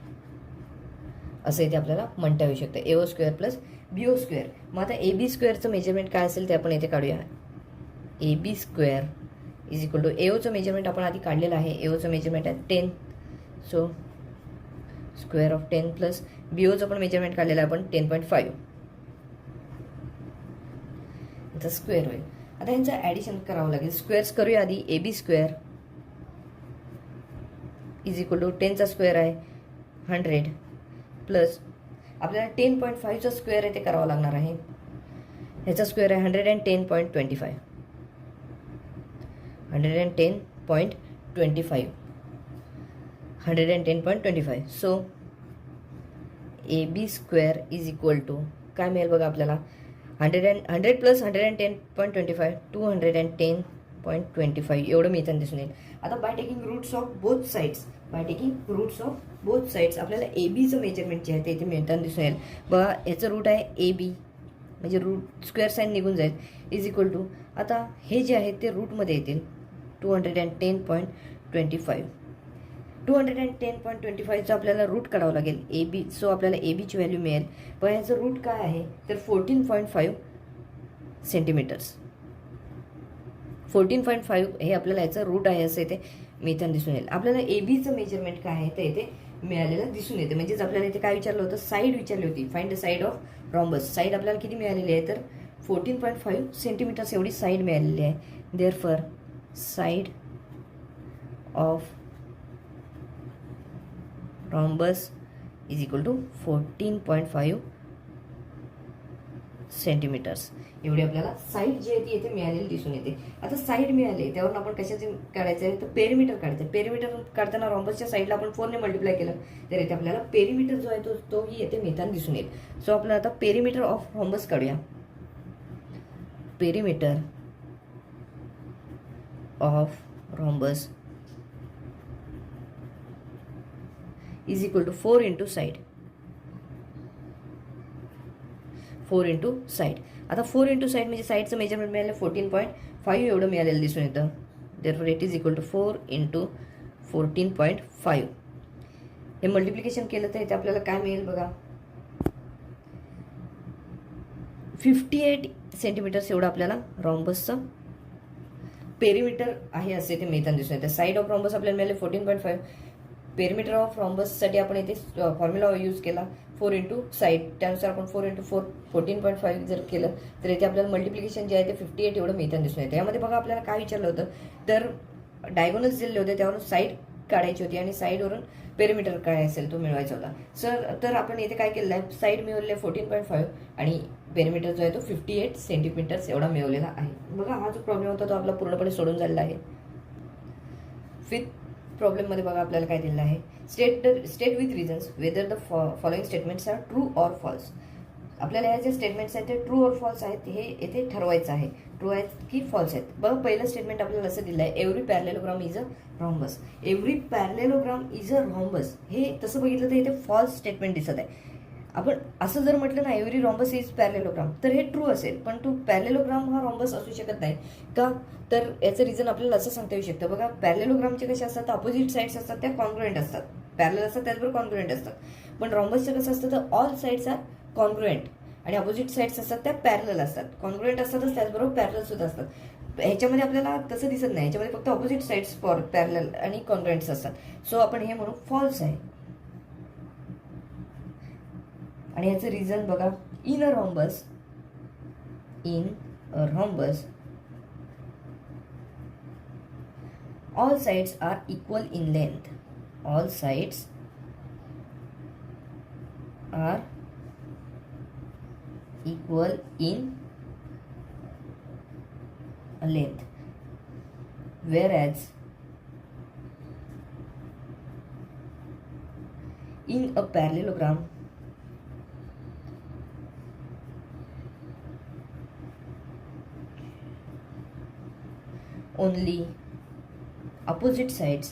असं इथे आपल्याला म्हणता येऊ शकतं. AO square plus BO square. मग आता AB स्क्वेअरचं मेजरमेंट काय असेल ते आपण इथे काढूया. AB square is equal to AOचं मेजरमेंट आपण आधी काढलेलं आहे. AOचं मेजरमेंट आहे 10. सो स्क्वेअर ऑफ 10 प्लस BOचं पण मेजरमेंट काढलेलं आहे आपण 10.5. याचा स्क्वेअर होईल. आता यांचं ॲडिशन करावं लागेल. स्क्वेअर्स करूया आधी. AB square is equal to 10चा स्क्वेअर आहे 100 प्लस आपल्याला 10.5चा स्क्वेअर आहे ते करावं लागणार आहे. ह्याचा स्क्वेअर आहे 110.25. 110.25 so AB square is equal to काय मिळेल बघा आपल्याला 100 प्लस 110.25 210.25 एवढं मिळताना दिसून येईल. आता by taking roots of both sides आपल्याला ABचं मेजरमेंट जे आहे ते इथे मिळताना दिसून येईल. बघा याचं रूट आहे AB म्हणजे रूट स्क्वेअर साईन निघून जाईल इज इक्वल टू आता हे जे आहे ते रूटमध्ये येतील 210.25. 210.25चं आपल्याला रूट काढावं लागेल AB. सो आपल्याला ABची व्हॅल्यू मिळेल. पण याचं रूट काय आहे तर 14.5 सेंटीमीटर्स. 14.5 हे आपल्याला याचं रूट आहे असं इथे मिळताना दिसून येईल. आपल्याला ABचं मेजरमेंट काय आहे ते इथे मिळालेलं दिसून येते. म्हणजेच आपल्याला इथे काय विचारलं होतं साईड विचारली होती. Find the side of rhombus. Side आपल्याला किती मिळालेली आहे तर 14.5 सेंटीमीटर्स एवढी साईड मिळालेली आहे. Therefore side of rhombus is equal to 14.5 centimetres एवढी आपल्याला साईड जी आहे ती येथे मिळालेली दिसून येते. आता साईड मिळाली त्यावरून आपण कशाचे काढायचं आहे तर पेरिमीटर काढायचं. पेरिमीटर काढताना रॉम्बसच्या साईडला आपण 4 ने मल्टिप्लाय केलं तर इथे आपल्याला पेरिमीटर जो आहे तोही येथे मिळताना दिसून येईल. सो आपण आता पेरिमीटर ऑफ रॉम्बस काढूया. Perimeter of rhombus is equal to 4 into side. 4 into side. आता 4 into side म्हणजे साईडचं मेजरमेंट मिळालं 14.5 एवढं मिळालेलं दिसून येतं. therefore it is equal to 4 into 14.5. हे मल्टिप्लिकेशन केलं तर इथे आपल्याला काय मिळेल बघा 58 सेंटीमीटर्स एवढं आपल्याला रॉम्बसचं पेरिमीटर आहे असे ते मिळताना दिसून येते. साईड ऑफ रॉम्बस आपल्याला मिळाले 14.5. पेरिमीटर ऑफ रॉम्बससाठी आपण इथे फॉर्म्युला यूज केला 4 इंटू साईड, त्यानुसार आपण 4 इंटू 4 14.5 जर केलं तर इथे आपल्याला मल्टिप्लिकेशन जे आहे ते 58 एवढं मिळताना दिसून येतं. यामध्ये बघा आपल्याला काय विचारलं होतं, तर डायगोनल्स दिलेले होते त्यावरून साईड काढायची होती आणि साईडवरून पेरिमीटर काय असेल तो मिळवायचा होता. तर आपण इथे काय केलेलं आहे, साईड मिळवलेलं आहे 14.5 आणि पेरिमीटर जो आहे तो 58 सेंटीमीटर्स एवढा मिळवलेला आहे. बघा हा जो प्रॉब्लेम होता तो आपला पूर्णपणे सोडून झालेला आहे. फिफ्थ प्रॉब्लेममध्ये बघा आपल्याला काय दिलेलं आहे, state with reasons whether the following statements are true or false. आपल्याला या जे स्टेटमेंट्स आहेत ते ट्रू और फॉल्स आहेत हे येथे ठरवायचं आहे, ट्रू आहेत की फॉल्स आहेत. बघा पहिलं स्टेटमेंट आपल्याला असं दिलं आहे, every parallelogram is a rhombus. Every parallelogram is a rhombus, हे तसं बघितलं तर इथे फॉल्स स्टेटमेंट दिसत आहे. आपण असं जर म्हटलं ना एव्हरी रॉम्बस इज पॅरलेलोग्राम तर हे ट्रू असेल, पण तो पॅरलेलोग्राम हा रॉम्बस असू शकत नाही का, तर याचं रिझन आपल्याला असं सांगता येऊ शकतं. बघा पॅरलेलोग्रामचे कसे असतात, अपोजिट साईड्स असतात त्या कॉन्ग्रुएंट असतात, पॅरलेल असतात त्याचबरोबर कॉन्ग्रुएंट असतात. पण रॉम्बसचं कसं असतं तर ऑल साईड्स आर कॉन्ग्रुएंट आणि अपोजिट साईड्स असतात त्या पॅरलल असतात, कॉन्ग्रुएंट असतातच त्याचबरोबर पॅरलल सुद्धा असतात. ह्याच्यामध्ये आपल्याला तसं दिसत नाही, ह्याच्यामध्ये फक्त अपोजिट साईड्स पॅरलल आणि कॉन्ग्रुएंट्स असतात. सो आपण हे म्हणू फॉल्स आहे. आणि याचं रिझन बघा, in a rhombus all sides are equal in length. All sides are equal in length, whereas in a parallelogram only opposite sides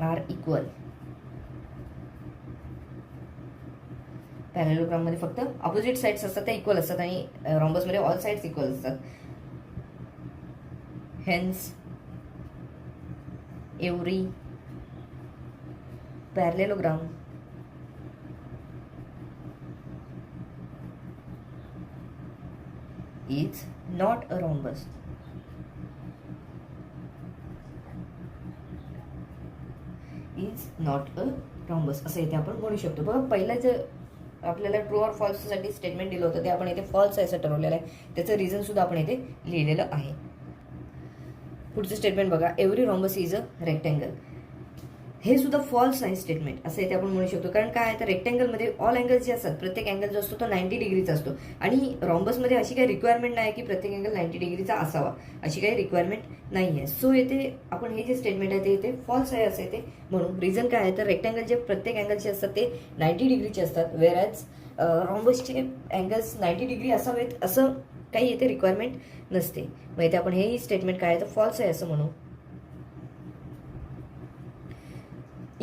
are equal. Parallelogram मध्ये फक्त ऑपोजिट साइड्स असतात त्या इक्वल असतात आणि रॉम्बस मध्ये ऑल साइड्स इक्वल असतात. Hence every parallelogram is not a rhombus. Is not a rhombus असं इथे आपण म्हणू शकतो. बघा पहिलं जे आपल्याला ट्रू और फॉल्स साठी स्टेटमेंट दिलं होतं ते आपण इथे फॉल्स आहे असं ठरवलेलं आहे, त्याचं रिझन सुद्धा आपण इथे लिहिलेलं आहे. पुढचं स्टेटमेंट बघा, every rhombus is a rectangle. हे सुद्धा फॉल्स आहे स्टेटमेंट असं इथे आपण म्हणू शकतो. कारण काय आहे तर रेक्टँगलमध्ये ऑल अँगल्स जे असतात प्रत्येक अँगल जो असतो तो 90 डिग्रीचा असतो आणि रॉम्बसमध्ये अशी काही रिक्वायरमेंट नाही की प्रत्येक अँगल 90 डिग्रीचा असावा, अशी काही रिक्वायरमेंट नाही आहे. सो येथे आपण हे जे स्टेटमेंट आहे ते इथे फॉल्स आहे असं इथे म्हणून. रिझन काय आहे तर रेक्टँगल जे प्रत्येक अँगलचे असतात ते 90 डिग्रीचे असतात, वेअरॅज रॉम्बसचे अँगल्स 90 डिग्री असावेत असं काही इथे रिक्वायरमेंट नसते. मग इथे आपण हे स्टेटमेंट काय आहे तर फॉल्स आहे असं म्हणू.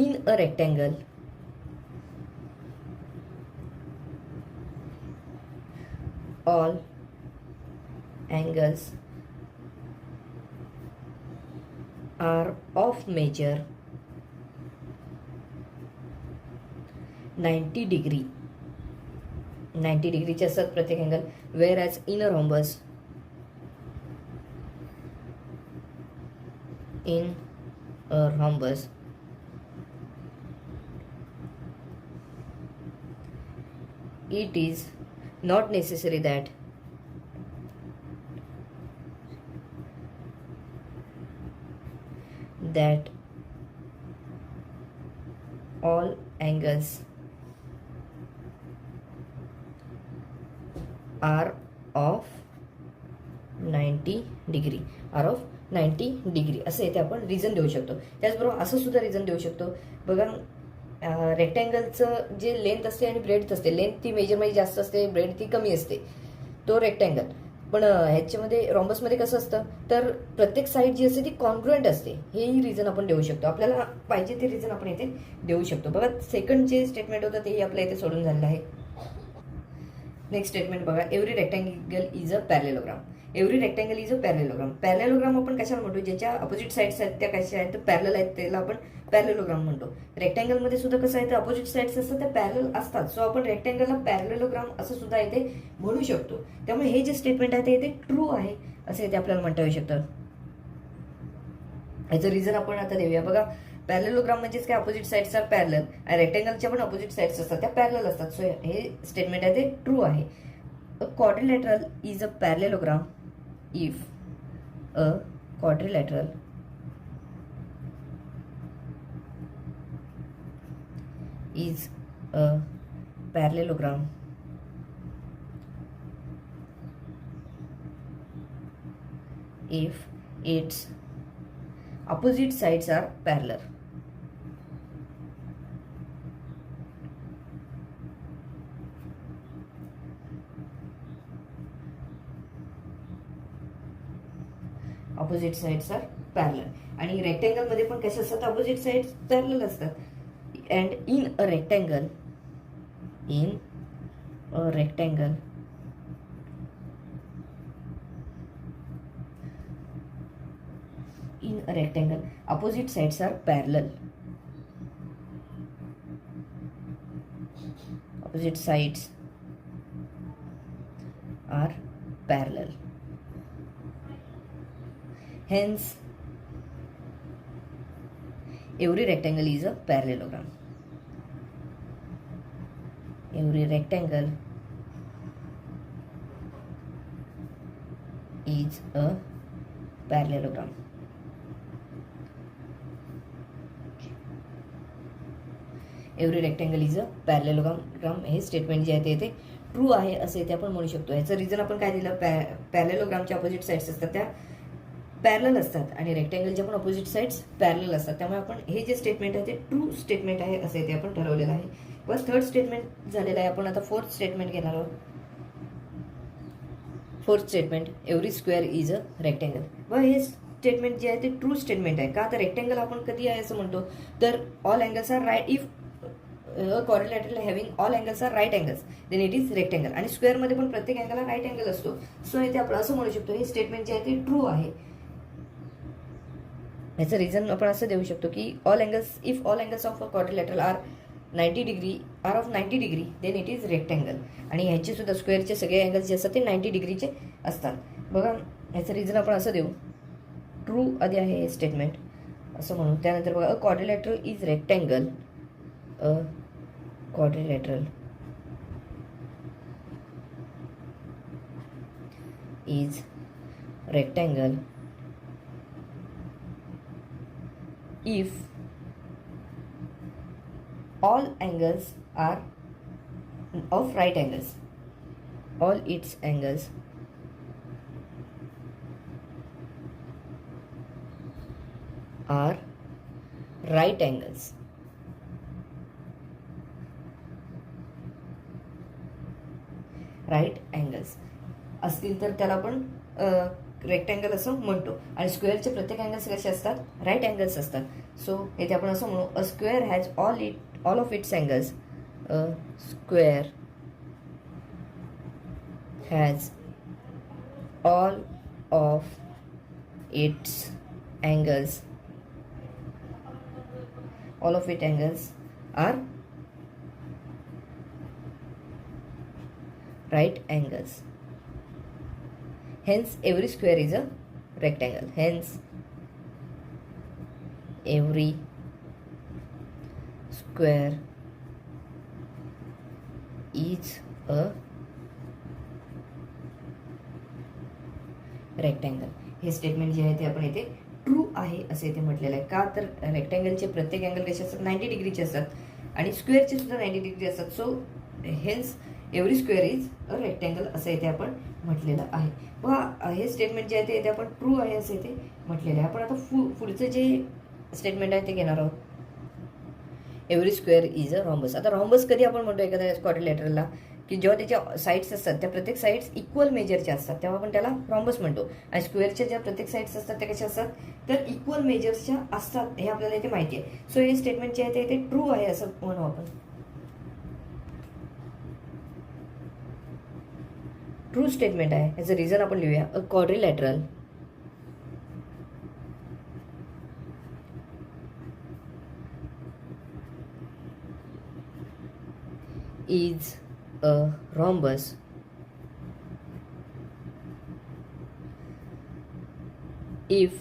In a rectangle, all angles are of measure 90 degree. 90 डिग्रीचे असतात प्रत्येक angle, whereas in a rhombus, in a rhombus it is not necessary that all angles are of 90 degree, are of 90 degree असं इथे आपण reason देऊ शकतो. त्याचबरोबर असं सुद्धा रिझन देऊ शकतो. बघा रेक्टँगलचं जे लेंथ असते आणि ब्रेड असते, लेंथ ती मेजरमध्ये जास्त असते, ब्रेड ती कमी असते, तो रेक्टँगल. पण ह्याच्यामध्ये रॉम्बसमध्ये कसं असतं तर प्रत्येक साईड जी असते ती कॉन्ग्रुएंट असते. हेही रिझन आपण देऊ शकतो, आपल्याला पाहिजे ते रिझन आपण इथे देऊ शकतो. बघा सेकंड जे स्टेटमेंट होतं तेही आपल्या इथे सोडून झालेलं आहे. नेक्स्ट स्टेटमेंट बघा, every rectangle is a parallelogram. Every rectangle is a parallelogram. Parallelogram आपण कशाला म्हणतो, ज्याच्या अपोजिट साईड्स आहेत त्या कशा आहेत तर पॅरलल आहेत त्याला आपण पॅरलेलोग्राम म्हणतो. रेक्टँगलमध्ये सुद्धा कसं आहे तर अपोजिट साईड्स असतात त्या पॅरलल असतात, सो आपण रेक्टँगलला पॅरलेलोग्राम असं सुद्धा इथे म्हणू शकतो. त्यामुळे हे जे स्टेटमेंट आहे ते इथे ट्रू आहे असं इथे आपल्याला म्हणता येऊ शकतं. याचं रिझन आपण आता देऊया. बघा, पॅरेललोग्राम म्हणजेच काय, अपोजिट साईड्स आर पॅरलल. रेक्टेंगलच्या पण अपोजिट साईड्स असतात, त्या पॅरलल असतात. सो हे स्टेटमेंट आहे ते ट्रू आहे. A quadrilateral is a parallelogram if a quadrilateral is a parallelogram if its opposite sides are parallel. Opposite sides are parallel. आणि rectangle मध्ये पण कसे असतात, ऑपोजिट साइड्स पॅरलल असतात. And in a rectangle opposite sides are parallel. Opposite sides are parallel. Hence every rectangle is a parallelogram. Every rectangle is a parallelogram. Every rectangle is a parallelogram. हे statement जे आहे ते true आहे असे ते आपण म्हणू शकतो. याचं रिझन आपण काय दिलं, पॅरेललोग्रामच्या अपोजिट साईड्स असतात त्या पॅरलल असतात आणि रेक्टेंगलच्या पण अपोजिट साईड्स पॅरलल असतात. त्यामुळे आपण हे जे स्टेटमेंट आहे ते ट्रू स्टेटमेंट आहे असे ते आपण ठरवलेलं आहे. बस थर्ड स्टेटमेंट झालेलं आहे. आपण आता फोर्थ स्टेटमेंट घेणार आहोत. Fourth statement, every square is a rectangle. व हे स्टेटमेंट जे आहे ते ट्रू स्टेटमेंट आहे. का तर रेक्टेंगल आपण कधी आहे असं म्हणतो, तर all angles are right. If quadrilateral having all angles are right angles then it is rectangle. आणि स्क्वेअरमध्ये पण प्रत्येक अँगलला राईट अँगल असतो. सो इथे आपण असं म्हणू शकतो हे स्टेटमेंट जे आहे ते ट्रू आहे. याचं रिझन आपण असं देऊ शकतो की all angles, if all angles of a quadrilateral are 90 degree are of 90 degree then it is rectangle. आणि ह्याचे सुद्धा स्क्वेअरचे सगळे अँगल्स जे असतात ते 90 डिग्रीचे असतात. बघा, ह्याचं रिझन आपण असं देऊ, ट्रू आधी आहे हे स्टेटमेंट असं म्हणू. त्यानंतर बघा, a quadrilateral is rectangle. A quadrilateral is rectangle if all angles are of right angles, all its angles are right angles. Right angles असतील तर त्याला आपण रेक्टेंगल असं म्हणतो. आणि स्क्वेअरचे प्रत्येक अँगल्स कसे असतात, राईट अँगल्स असतात. सो इथे आपण असं म्हणू, a square has all of its angles. A square has all of its angles. All of it angles are right angles. Hence every square is a rectangle. Hence every square is a rectangle. हे statement जे आहे ते आपण इथे true आहे असे इथे म्हटलेलं आहे. का तर रेक्टेंगलचे प्रत्येक अँगल कसे असतात, 90 डिग्रीचे असतात आणि स्क्वेअरचे सुद्धा 90 डिग्री असतात. So hence every square is a rectangle असं इथे आपण म्हटलेलं आहे. बघा, हे स्टेटमेंट जे आहे ते इथे आपण ट्रू आहे असं इथे म्हटलेलं आहे. आपण आता पुढचं जे स्टेटमेंट आहे ते घेणार आहोत. Every square is a rhombus. आता रॉम्बस कधी आपण म्हणतो एखाद्या क्वाड्रिलॅटरलला, की जेव्हा त्याच्या साईड्स असतात त्या प्रत्येक साईड्स इक्वल मेजरच्या असतात तेव्हा आपण त्याला रॉम्बस म्हणतो. आणि स्क्वेअरच्या ज्या प्रत्येक साईड्स असतात त्या कशा असतात, तर इक्वल मेजर्सच्या असतात हे आपल्याला इथे माहिती आहे. सो हे स्टेटमेंट जे आहे ते इथे ट्रू आहे असं म्हणू आपण. ट्रू स्टेटमेंट आहे. याचं रिझन आपण लिहूया, अ quadrilateral is a rhombus if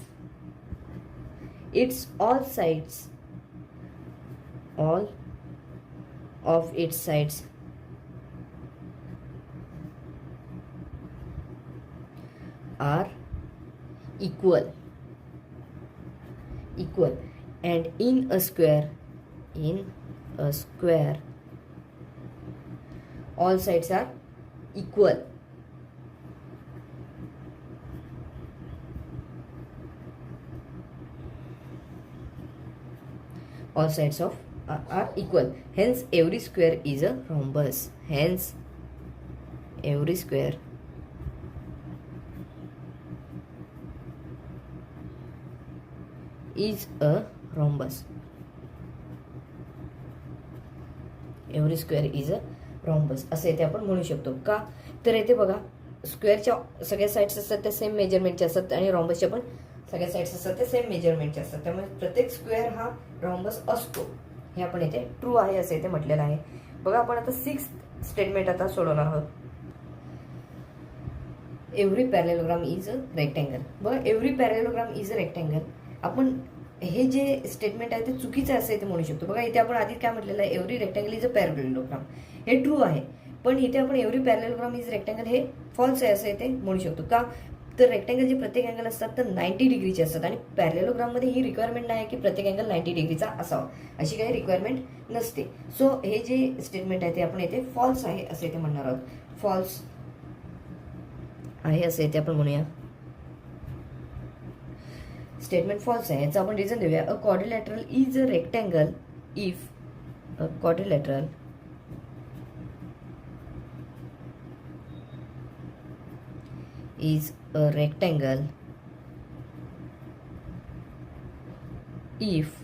its all of its sides are equal and in a square all sides are equal. All sides of are equal. Hence, every square is a rhombus. Hence, every square is a rhombus. Every square is a rhombus असं इथे आपण म्हणू शकतो. का तर इथे बघा स्क्वेअरच्या सगळ्या साईड्स असतात त्या सेम मेजरमेंटचे असतात आणि रॉम्बसच्या पण सगळ्या साईड्स असतात त्या सेम मेजरमेंटचे असतात. त्यामुळे प्रत्येक स्क्वेअर हा रॉम्बस असतो. हे आपण इथे ट्रू आहे असं इथे म्हटलेलं आहे. बघा आपण आता 6th स्टेटमेंट आता सोडवणार आहोत. Every parallelogram is a rectangle. बघा every parallelogram is a rectangle. आपण हे जे स्टेटमेंट आहे ते चुकीचं आहे असं इथे म्हणू शकतो. बघा इथे आपण आधी काय म्हटलेलं आहे, every rectangle is a parallelogram. हे ट्रू आहे. पण इथे आपण एव्हरी पॅरेललोग्राम इज रेक्टँगल हे फॉल्स आहे असं इथे म्हणू शकतो. का तर रेक्टँगल जे प्रत्येक अँगल असतात तर 90 डिग्रीचे असतात आणि पॅरेललोग्राम मध्ये ही रिक्वायरमेंट नाही की प्रत्येक अँगल 90 डिग्रीचा असावा, अशी काही रिक्वायरमेंट नसते. सो हे जे स्टेटमेंट आहे ते आपण इथे फॉल्स आहे असं इथे म्हणणार आहोत. फॉल्स आहे असं इथे आपण म्हणूया. स्टेटमेंट फॉल्स आहे. याचं आपण रिझन देऊया. A quadrilateral is a rectangle if a quadrilateral is a rectangle if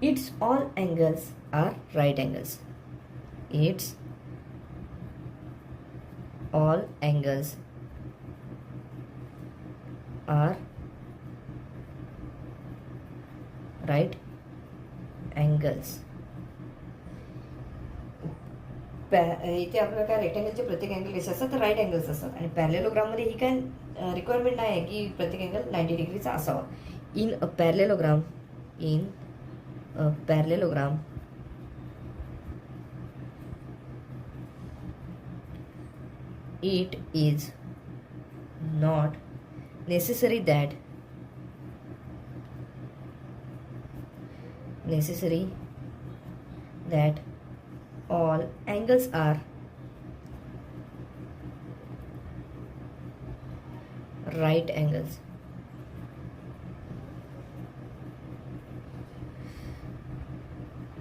its all angles are right angles. Its all angles are right angles. इथे आपल्याला काय रेक्टँगलचे प्रत्येक अँगल कसे असतात तर राईट अँगल्स असतात आणि पॅरेललोग्राम मध्ये ही काय रिक्वायरमेंट नाही आहे की प्रत्येक अँगल 90 डिग्रीचा असावा. In a parallelogram it is not necessary that all angles are right angles.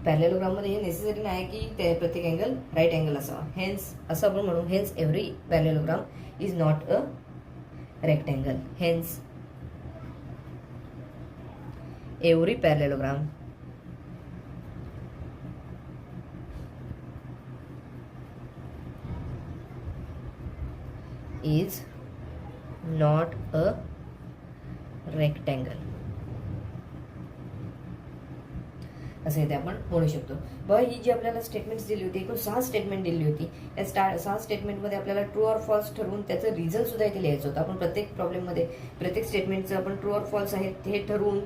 Parallelogram मध्ये हे नेसेसरी नाही की ते प्रत्येक अँगल राईट अँगल असावा. हेन्स असं आपण म्हणू. Hence every parallelogram is not a rectangle. Hence every parallelogram is not a rectangle असं इथे आपण म्हणू शकतो. बघा ही जी आपल्याला स्टेटमेंट्स दिली होती, एकूण 6 स्टेटमेंट दिली होती. या 6 स्टेटमेंटमध्ये आपल्याला ट्रू ऑर फॉल्स ठरवून त्याचं रिझन सुद्धा इथे लिहायचं होतं. आपण प्रत्येक प्रॉब्लेममध्ये प्रत्येक स्टेटमेंटचं आपण ट्रू ऑर फॉल्स आहे हे ठरवून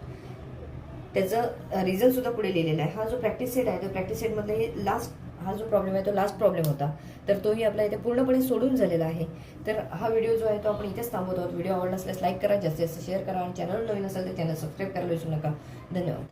त्याचं रिझन सुद्धा पुढे लिहिलेला आहे. हा जो प्रॅक्टिस सेट आहे तो प्रॅक्टिस सेटमधला हे लास्ट हा जो प्रॉब्लेम आहे तो लास्ट प्रॉब्लेम होता, तर तोही आपला इथे पूर्णपणे सोडून झालेला आहे. तर हा व्हिडिओ जो आहे तो आपण इथेच थांबवत आहोत. व्हिडिओ आवडला असल्यास लाईक करा, जास्तीत जास्त शेअर करा आणि चॅनल नवीन असेल तर चॅनल सबस्क्राईब करायला विसरू नका. धन्यवाद.